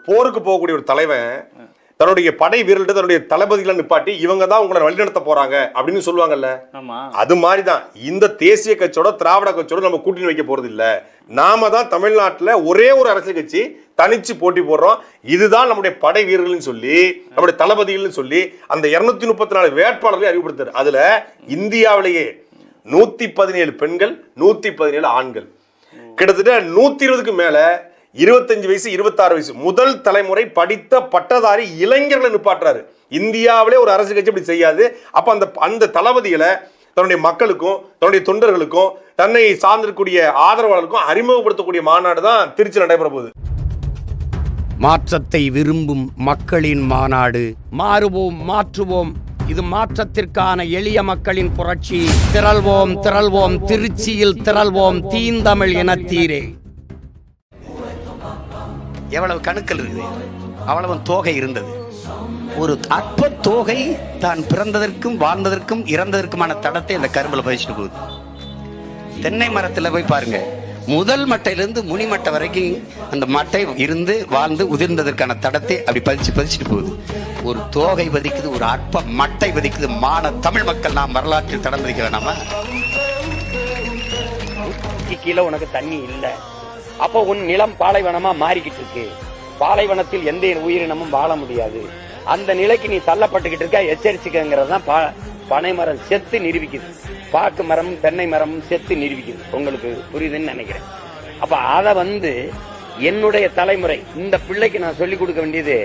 போருக்கு போகக்கூடிய ஒரு தலைவன் தன்னுடைய படை வீரர்கிட்ட தன்னுடைய தளபதிகளை நிப்பாட்டி இவங்க தான் உங்களை வழிநடத்த போறாங்க அப்படின்னு சொல்லுவாங்கல்ல. அது மாதிரிதான் இந்த தேசிய கட்சியோட திராவிட கட்சியோட நம்ம கூட்டணி வைக்க போறது இல்ல. நாம தான் தமிழ்நாட்டில் ஒரே ஒரு அரசியல் கட்சி தனிச்சு போட்டி போடுறோம். இதுதான் நம்முடைய படை வீரர்கள் சொல்லி நம்முடைய தளபதிகள் சொல்லி அந்த 234 வேட்பாளர்களை அறிவுறுத்தாரு. அதுல இந்தியாவிலேயே 117 பெண்கள் 117 ஆண்கள், கிட்டத்தட்ட 120க்கு மேல 25 வயசு 26 வயசு முதல் தலைமுறை படித்த பட்டதாரி இளைஞர்களை நிப்பாட்டுறாரு. இந்தியாவிலே ஒரு அரசு கட்சி அப்படி செய்யாது. அப்ப அந்த தளபதிகளை தன்னுடைய மக்களுக்கும் தன்னுடைய தொண்டர்களுக்கும் தன்னை சார்ந்திருக்கக்கூடிய ஆதரவாளர்களுக்கும் அறிமுகப்படுத்தக்கூடிய மாநாடு தான் திருச்சி நடைபெற போகுது. மாற்றத்தை விரும்பும் மக்களின் மாநாடு. மாறுவோம் மாற்றுவோம், இது மாற்றத்திற்கான எளிய மக்களின் புரட்சி. திரள்வோம் திரள்வோம், திருச்சியில் திரள்வோம், தீந்தமிழ் இனத்தீரே. எவ்வளவு கணுக்கள் இருக்குது, அவ்வளவு தொகை இருந்தது. ஒரு அற்ப தொகை தான் பிறந்ததற்கும் வாழ்ந்ததற்கும் இறந்ததற்குமான தடத்தை அந்த கரும்புல பதிச்சுட்டு போகுது. தென்னை மரத்துல போய் பாருங்க, முதல் மட்டையிலிருந்து முனி மட்டை வரைக்கும் அந்த மட்டை இருந்து வாழ்ந்து உதிர்ந்ததற்கான தடத்தை அப்படி பதிச்சுட்டு போகுது. ஒரு தோகை பதிக்குது, ஒரு அற்ப மட்டை பதிக்குது. மான தமிழ் மக்கள் நாம் வரலாற்றில் தடம் பதிக்க வேணாமா? கீழே உனக்கு தண்ணி இல்லை, அப்போ உன் நிலம் பாலைவனமா மாறிக்கிட்டு இருக்கு. பாலைவனத்தில் எந்த உயிரினமும் வாழ முடியாது. அந்த நிலைக்கு நீ தள்ளப்பட்டுக்கிட்டு இருக்க, எச்சரிச்சுக்கிறதான் பனை மரம் செத்து நிரூபிக்குது. பாக்கு மரம் தென்னை மரம் செத்து நிரூபிக்குது. உங்களுக்கு புரியுதுன்னு நினைக்கிறேன். அப்ப அத என்னுடைய தலைமுறை இந்த பிள்ளைக்கு நான் சொல்லிக் கொடுக்க வேண்டியது,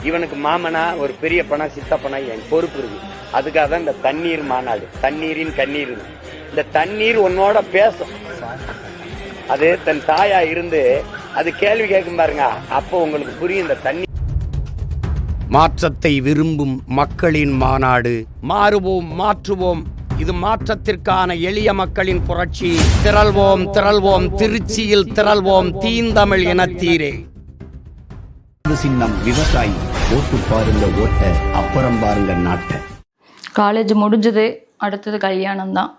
இவனுக்கு மாமனா ஒரு பெரிய பணா சித்தப்பனா என் பொறுப்பு இருக்கு. அதுக்காக தான் இந்த தண்ணீர் மாநாடு, தண்ணீரின் கண்ணீர். இந்த தண்ணீர் உன்னோட பேசும். அது தன் தாயா இருந்து அது கேள்வி கேட்கும் பாருங்க, அப்போ உங்களுக்கு புரியும் இந்த தண்ணி. மாற்றத்தை விரும்பும் மக்களின் மாநாடு. மாறுவோம் மாற்றுவோம், இது மாற்றத்திற்கான எளிய மக்களின் புரட்சி. திரள்வோம் திரள்வோம், திருச்சியில் திரள்வோம், தீந்தமிழ் இனத்தீரே. சின்னம் விவசாயி. ஓட்டு பாருங்க ஓட்ட, அப்புறம் பாருங்க நாட்டை. காலேஜ் முடிஞ்சது, அடுத்தது கல்யாணம் தான்.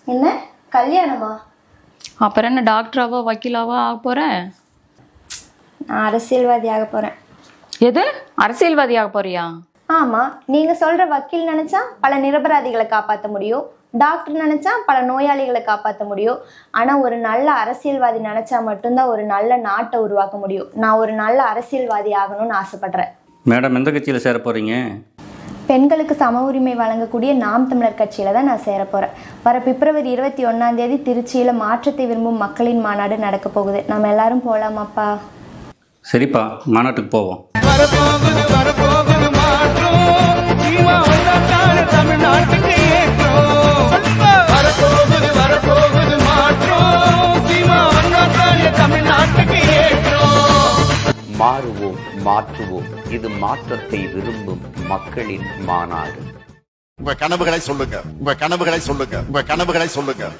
என்ன கல்யாணமா? அப்புறம் என்ன, டாக்டராவோ வக்கீலாவோ ஆக போகிறேன்? நான் அரசியல்வாதி ஆக போகிறேன். எது, அரசியல்வாதி ஆக போறியா? ஆமாம், நீங்கள் சொல்கிற வக்கீல் நினச்சா பல நிரபராதிகளை காப்பாற்ற முடியும், டாக்டர் நினச்சா பல நோயாளிகளை காப்பாற்ற முடியும். ஆனால் ஒரு நல்ல அரசியல்வாதி நினச்சா மட்டும்தான் ஒரு நல்ல நாட்டை உருவாக்க முடியும். நான் ஒரு நல்ல அரசியல்வாதி ஆகணும்னு ஆசைப்படுறேன். மேடம், எந்த கட்சியில் சேர போகிறீங்க? பெண்களுக்கு சம உரிமை வழங்கக்கூடிய நாம் தமிழர் கட்சியில் தான் நான் சேர போகிறேன். வர பிப்ரவரி 21 திருச்சியில் மாற்றத்தை விரும்பும் மக்களின் மாநாடு நடக்க போகுது. நம்ம எல்லாரும் போகலாமாப்பா? சரிப்பா, மாநாட்டுக்கு போவோம். மாறுவோம் மாற்றுவோம், இது மாற்றத்தை விரும்பும் மக்களின் மாநாடு. உங்க கனவுகளை சொல்லுங்க, உங்க கனவுகளை சொல்லுங்க, உங்க கனவுகளை சொல்லுங்க.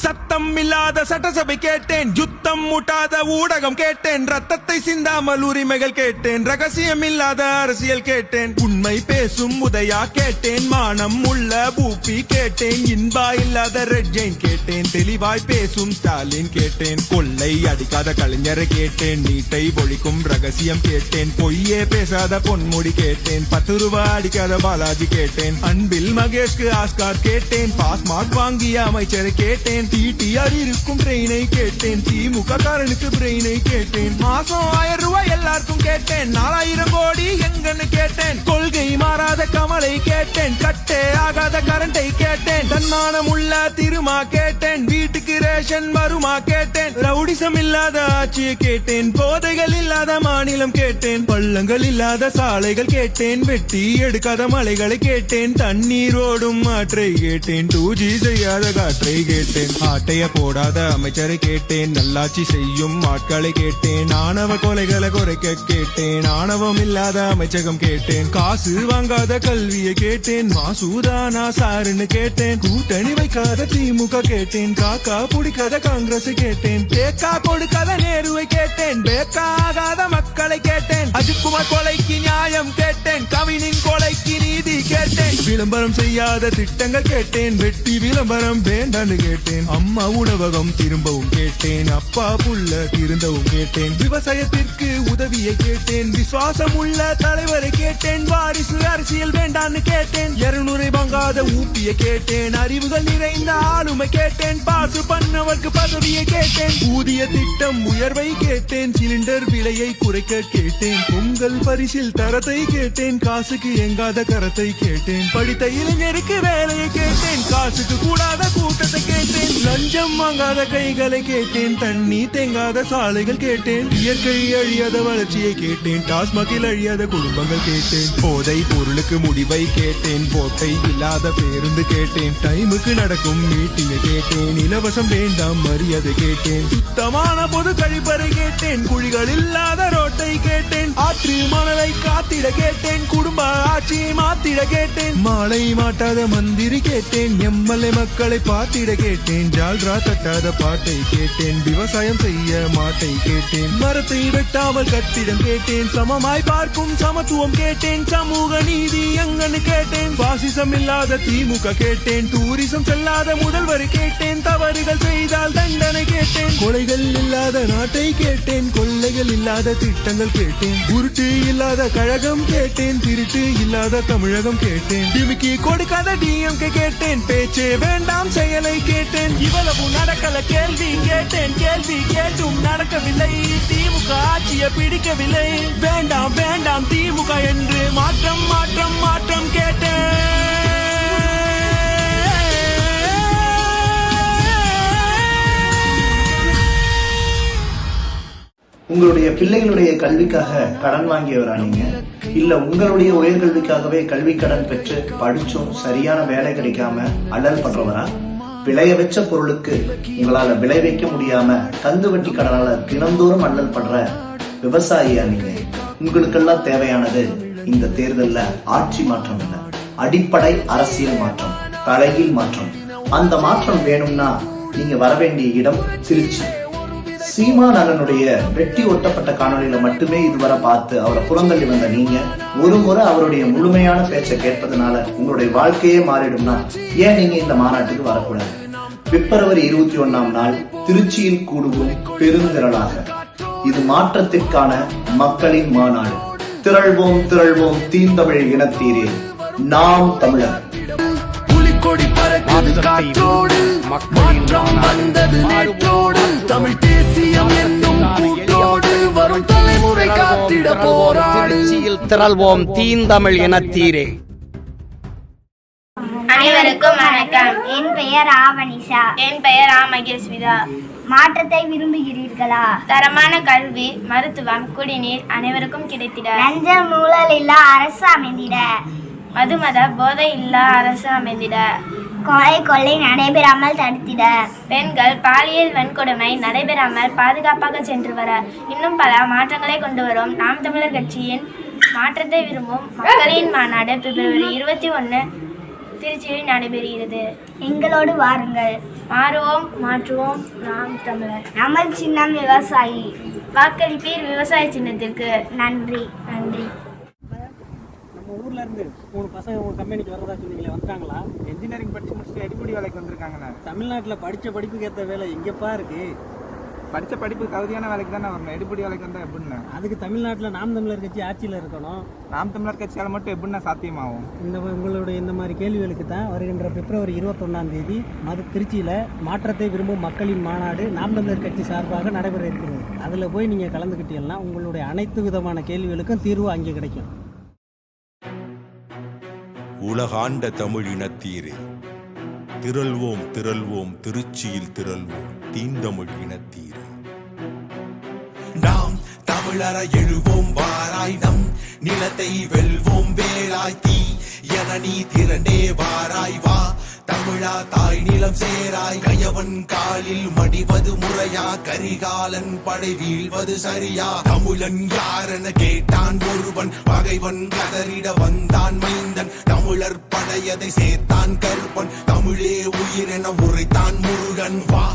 சத்தம் இல்லாத சட்டசபை கேட்டேன், யுத்தம் மூட்டாத ஊடகம் கேட்டேன், ரத்தத்தை சிந்தாமல் உரிமைகள் கேட்டேன், ரகசியம் இல்லாத அரசியல் கேட்டேன், உண்மை பேசும் உதயா கேட்டேன், மானம் உள்ள பூப்பி கேட்டேன், இன்பா இல்லாத ரெட் ஜெயின் கேட்டேன், தெளிவாய் பேசும் ஸ்டாலின் கேட்டேன், கொள்ளை அடிக்காத கலைஞரை கேட்டேன், நீட்டை ஒழிக்கும் ரகசியம் கேட்டேன், பொய்யே பேசாத பொன்முடி கேட்டேன், 10 ரூபாய் அடிக்காத பாலாஜி கேட்டேன், அன்பில் மகேஷ்க்கு ஆஸ்கார் கேட்டேன், பாஸ்மார்க் வாங்கிய அமைச்சரை கேட்டேன், டிடிஆர் இருக்கும் ட்ரெயினை கேட்டேன், திமுக காரனுக்கு பிரெயினை கேட்டேன், மாசம் 1000 ரூபாய் எல்லாருக்கும் கேட்டேன், 4000 கோடி எங்கன்னு கேட்டேன், கொள்கை மாறாத கமலை கேட்டேன், கட்டே ஆகாத கரண்டை கேட்டேன், தன்மானம் உள்ள திருமா கேட்டேன், வீட்டுக்கு ரேஷன் வருமா கேட்டேன், ரவுடிசம் இல்லாத ஆட்சியை கேட்டேன், போதைகள் இல்லாத மாநிலம் கேட்டேன், பள்ளங்கள் இல்லாத சாலைகள் கேட்டேன், வெட்டி எடுக்காத மலைகளை கேட்டேன், தண்ணீர் ஓடும் ஆற்றை கேட்டேன், 2G செய்யாத காற்றை கேட்டேன், ஆட்டைய போடாத அமைச்சரை கேட்டேன், நல்லாட்சி செய்யும் ஆட்களை கேட்டேன், ஆணவ கொலைகளை குறைக்க கேட்டேன், ஆணவம் இல்லாத அமைச்சகம் கேட்டேன், காசு வாங்காத கல்வியை கேட்டேன், மாசூதானா சாருன்னு கேட்டேன், கூட்டணி வைக்காத திமுக கேட்டேன், காக்கா பிடிக்காத காங்கிரஸ் கேட்டேன், பேக்கா கொடுக்காத நேருவை கேட்டேன், பேக்கா ஆகாத மக்களை கேட்டேன், அஜித்குமார் கொலைக்கு நியாயம் கேட்டேன், கவினின் கொலைக்கு விளம்பரம் செய்யாத திட்டங்கள் கேட்டேன், வெட்டி விளம்பரம் வேண்டான்னு கேட்டேன். அம்மா உணவகம் திரும்பவும் கேட்டேன், அப்பா புள்ள திருந்தவும் கேட்டேன். விவசாயத்திற்கு உதவியை கேட்டேன், விசுவாசம் உள்ள தலைவரை கேட்டேன். வாரிசு அரசியல் வேண்டான்னு கேட்டேன், 200 வாங்காத ஊப்பிய கேட்டேன். அறிவுகள் நிறைந்த ஆளுமை கேட்டேன், பாசு பண்ணவர்க்கு பதவியை கேட்டேன். ஊதிய திட்டம் உயர்வை கேட்டேன், சிலிண்டர் விலையை குறைக்க கேட்டேன். பொங்கல் பரிசில் தரத்தை கேட்டேன், காசுக்கு எங்காத கரத்தை கேட்டேன். படித்த இளைஞருக்கு வேலையை கேட்டேன், காசுக்கு கூடாத கூட்டத்தை கேட்டேன். லஞ்சம் வாங்காத கைகளை கேட்டேன், தண்ணி தேங்காத சாலைகள் கேட்டேன். இயற்கை அழியாத வளர்ச்சியை கேட்டேன், டாஸ்மாகில் அழியாத குடும்பங்கள் கேட்டேன். போதை பொருளுக்கு முடிவை கேட்டேன், போட்டை இல்லாத பேருந்து கேட்டேன். டைமுக்கு நடக்கும் மீட்டிங்கை கேட்டேன், இலவசம் வேண்டாம் மரியாதை கேட்டேன். சுத்தமான பொது கழிப்பறை கேட்டேன், குழிகள் இல்லாத ரோட்டை கேட்டேன். ஆற்று மணலை காத்திட கேட்டேன், குடும்ப ஆட்சியை மாத்திட கேட்டேன். மாலை மாட்டாத மந்திரி கேட்டேன், எம்எல்ஏ மக்களை பார்த்திட கேட்டேன். ஜால்ரா தட்டாத பாட்டை கேட்டேன், விவசாயம் செய்ய மாட்டை கேட்டேன். மரத்தை வெட்டாமல் கட்டிடம் கேட்டேன், சமமாய் பார்க்கும் சமத்துவம் கேட்டேன். சமூக நீதி எங்கன்னு கேட்டேன், பாசிசம் இல்லாத திமுக கேட்டேன். டூரிசம் செல்லாத முதல்வர் கேட்டேன், தவறுகள் செய்தால் தண்டனை கேட்டேன். கொலைகள் இல்லாத நாட்டை கேட்டேன், கொள்ளைகள் இல்லாத திட்டங்கள் கேட்டேன். உருட்டு இல்லாத கழகம் கேட்டேன், திருட்டு இல்லாத தமிழகம் கேட்டேன். டிமிக்கி கொடுக்காத டிஎம்கே கேட்டேன், பேச்சே வேண்டாம் செயலை கேட்டேன். இவ்வளவு நடக்கல கேள்வி கேட்டேன், கேள்வி கேட்டும் நடக்கவில்லை. திமுக ஆட்சியை பிடிக்கவில்லை, வேண்டாம் வேண்டாம் திமுக என்று மாற்றம் மாற்றம் மாற்றம் கேட்டேன். உங்களுடைய பிள்ளைகளுடைய கல்விக்காக கடன் வாங்கியவரா நீங்க? இல்ல உங்களுடைய உயர்கல்விக்காகவே கல்வி கடன் பெற்று படிச்சும் சரியான வேலை கிடைக்காம அல்லல் பண்றவரா? விளைய வச்ச பொருளுக்கு உங்களால விளைவிக்க முடியாம கந்து வட்டி கடனால தினந்தோறும் அல்லல் பண்ற விவசாயியா நீங்க? உங்களுக்கெல்லாம் தேவையானது இந்த தேர்தல்ல ஆட்சி மாற்றம் இல்ல, அடிப்படை அரசியல் மாற்றம், தலைகீழ் மாற்றம். அந்த மாற்றம் வேணும்னா நீங்க வர வேண்டிய இடம் திருச்சி. சீமான் அண்ணனுடைய வெட்டி ஒட்டப்பட்ட காணொலியில மட்டுமே இதுவரை பார்த்து அவரை புறந்தள்ளி வந்த நீங்க ஒரு முறை அவருடைய முழுமையான பேச்சை கேட்பதனால உங்களுடைய வாழ்க்கையே மாறிடும்னா ஏன் நீங்க இந்த மாநாட்டுக்கு வரக்கூடாது? பிப்ரவரி 21ஆம் நாள் திருச்சியில் கூடுவோம் பெருந்திரளாக. இது மாற்றத்திற்கான மக்களின் மாநாடு. திரள்வோம் திரள்வோம் தீந்தமிழ் இனத்தீரே, நாம் தமிழர். புலிக்கொடி பறக்குது காற்றோடு, மாற்றம் வந்தது நேற்றோடு. தமிழ் தேசியம் என்னும் கூட்டோடு வரும் தலைமுறை காத்திட போராடு. திரள்வோம் தீந்தமிழ் இனத்தீரே. அனைவருக்கும் வணக்கம். என் பெயர் ஆவனிஷா. என் பெயர் மகேஸ்விதா. மாற்றத்தை விரும்புகிறீர்களா? தரமான கல்வி, மருத்துவம், குடிநீர் அனைவருக்கும் கிடைத்திட. லஞ்சம் ஊழல் இல்லா அரசு அமைந்திட. மதுமத போதை இல்லா அரசு அமைந்திட. கொலை கொள்ளை நடைபெறாமல் தடுத்திட. பெண்கள் பாலியல் வன்கொடுமை நடைபெறாமல் பாதுகாப்பாக சென்று வர. இன்னும் பல மாற்றங்களை கொண்டு வரும் நாம் தமிழர் கட்சியின் மாற்றத்தை விரும்பும் மக்களின் மாநாடு பிப்ரவரி 21 திருச்சியில் நடைபெறுகிறது. எங்களோடு வாருங்கள். மாறுவோம் மாற்றுவோம் நாம் தமிழர். நமது சின்னம் விவசாயி. வாக்களிப்பீர் விவசாய சின்னத்திற்கு. நன்றி. நன்றி. நம்ம ஊர்ல இருந்து 3 பசங்க உங்க கம்பெனிக்கு வரதா சொன்னீங்களே, வந்துட்டாங்களா? இன்ஜினியரிங் படிச்சு முடிச்சுட்டு எடுபடி வேலைக்கு வந்திருக்காங்கண்ணா. தமிழ்நாட்டில் படிச்ச படிப்புக்கு ஏற்ற வேலை எங்கப்பா இருக்கு? படித்த படிப்பு தகுதியான வேலைக்கு தானே வரணும். எடுபடி வேலைக்கு வந்தால் எப்படின்னா? அதுக்கு தமிழ்நாட்டில் நாம் தமிழர் கட்சி ஆட்சியில் இருக்கணும். நாம் தமிழர் கட்சியால் மட்டும் எப்படின்னா சாத்தியமாகும்? உங்களுடைய இந்த மாதிரி கேள்விகளுக்கு தான் வருகின்ற பிப்ரவரி 21ஆம் தேதி திருச்சியில் மாற்றத்தை விரும்பும் மக்களின் மாநாடு நாம் தமிழர் கட்சி சார்பாக நடைபெற இருக்கிறது. அதில் போய் நீங்கள் கலந்துக்கிட்டீங்கன்னா உங்களுடைய அனைத்து விதமான கேள்விகளுக்கும் தீர்வு அங்கே கிடைக்கும். உலகாண்ட தமிழ் இனத்தீரே, திரள்வோம் திரள்வோம் திருச்சியில் திரள்வோம் தீந்தமிழ் இனத்தீரே. நாம் தமிழர எழுவோம் வாராய், நம் நிலத்தை வெல்வோம் வேலாய். தீ என நீ திரண்டே வாராய் வா, தமிழா தாய் நிலம் சேராய். கயவன் காலில் மடிவது முறையா, கரிகாலன் படை வீழ்வது சரியா? தமிழன் யாரென கேட்டான் ஒருவன், பகைவன் கதறிட வந்தான் மைந்தன். தமிழர் படையதை சேர்த்தான் கருப்பன், தமிழே உயிரென உரைத்தான் முருகன். வா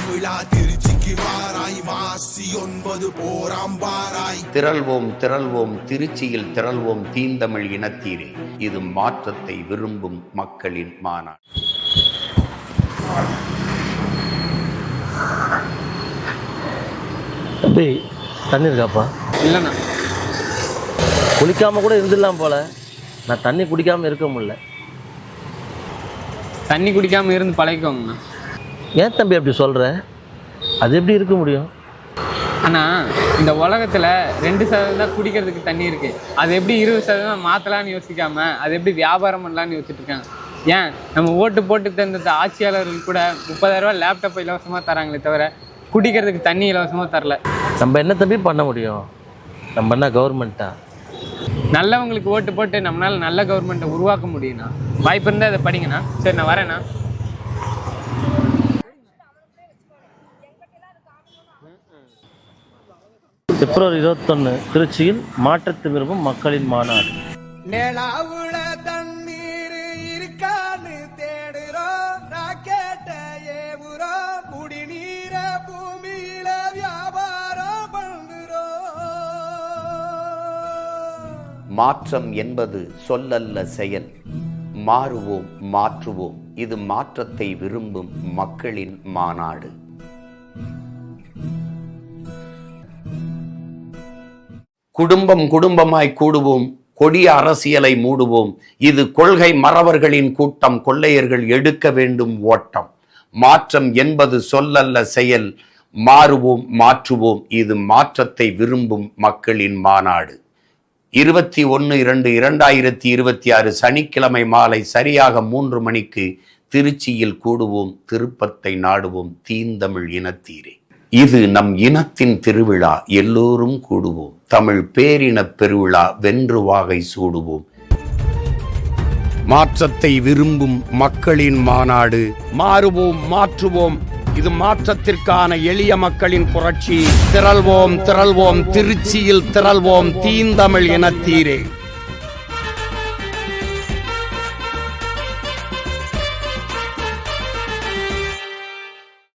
தமிழா திருச்சிக்கு வாராய் மாசி 9 போராம் வாராய். திரள்வோம் திரள்வோம் திருச்சியில் திரள்வோம் தீந்தமிழ் இனத்தீரே. இது மாற்றத்தை விரும்பும் மக்களின் மாநாடு. தம்பி தண்ணி இருக்காப்பா? இல்லைண்ணா. குளிக்காம கூட இருந்துடலாம் போல. நான் தண்ணி குடிக்காம இருக்க முடியல. தண்ணி குடிக்காம இருந்து பழகிக்கோங்கண்ணா. ஏன் தம்பி அப்படி சொல்ற? அது எப்படி இருக்க முடியும்? ஆனால் இந்த உலகத்தில் 2% தான் குடிக்கிறதுக்கு தண்ணி இருக்குது. அது எப்படி 20% மாற்றலான்னு யோசிக்காமல் அது எப்படி வியாபாரம் பண்ணலான்னு யோசிச்சுட்டு இருக்காங்க. ஏன் நம்ம ஓட்டு போட்டு தந்த ஆட்சியாளர்கள் கூட 30,000 ரூபா லேப்டாப் இலவசமாக தராங்களே தவிர குடிக்கிறதுக்கு தண்ணி இலவசமாக தரல. நம்ம என்ன தம்பி பண்ண முடியும்? நம்ம என்ன கவர்மெண்ட்டா? நல்லவங்களுக்கு ஓட்டு போட்டு நம்மளால் நல்ல கவர்மெண்ட்டை உருவாக்க முடியும்ண்ணா. வாய்ப்பு இருந்தால் அதை படிங்கண்ணா. சரி, நான் வரேண்ணா. பிப்ரவரி 21 திருச்சியில் மாற்றத்தை விரும்பும் மக்களின் மாநாடு. நிலாவுல தண்ணீர் இருக்கான்னு தேடுறோம். ராக்கெட்ட ஏவுறோம். குடிநீர பூமியில வியாபாரம் பண்ணுறோம். மாற்றம் என்பது சொல்லல்ல செயல். மாறுவோம் மாற்றுவோம். இது மாற்றத்தை விரும்பும் மக்களின் மாநாடு. குடும்பம் குடும்பமாய் கூடுவோம். கொடிய அரசியலை மூடுவோம். இது கொள்கை மறவர்களின் கூட்டம். கொள்ளையர்கள் எடுக்க வேண்டும் ஓட்டம். மாற்றம் என்பது சொல்லல்ல செயல். மாறுவோம் மாற்றுவோம். இது மாற்றத்தை விரும்பும் மக்களின் மாநாடு. 21/2/2026 சனிக்கிழமை மாலை சரியாக 3 மணிக்கு திருச்சியில் கூடுவோம். திருப்பத்தை நாடுவோம். தீந்தமிழ் இனத்தீரே. இது நம் இனத்தின் திருவிழா. எல்லோரும் கூடுவோம். தமிழ் பேரினப் பெருவிழா. வென்று வாகை சூடுவோம். மாற்றத்தை விரும்பும் மக்களின் மாநாடு. மாறுவோம் மாற்றுவோம். இது மாற்றத்திற்கான எளிய மக்களின் புரட்சி. திரள்வோம் திரள்வோம் திருச்சியில் திரள்வோம் தீந்தமிழ் இனத்தீரே.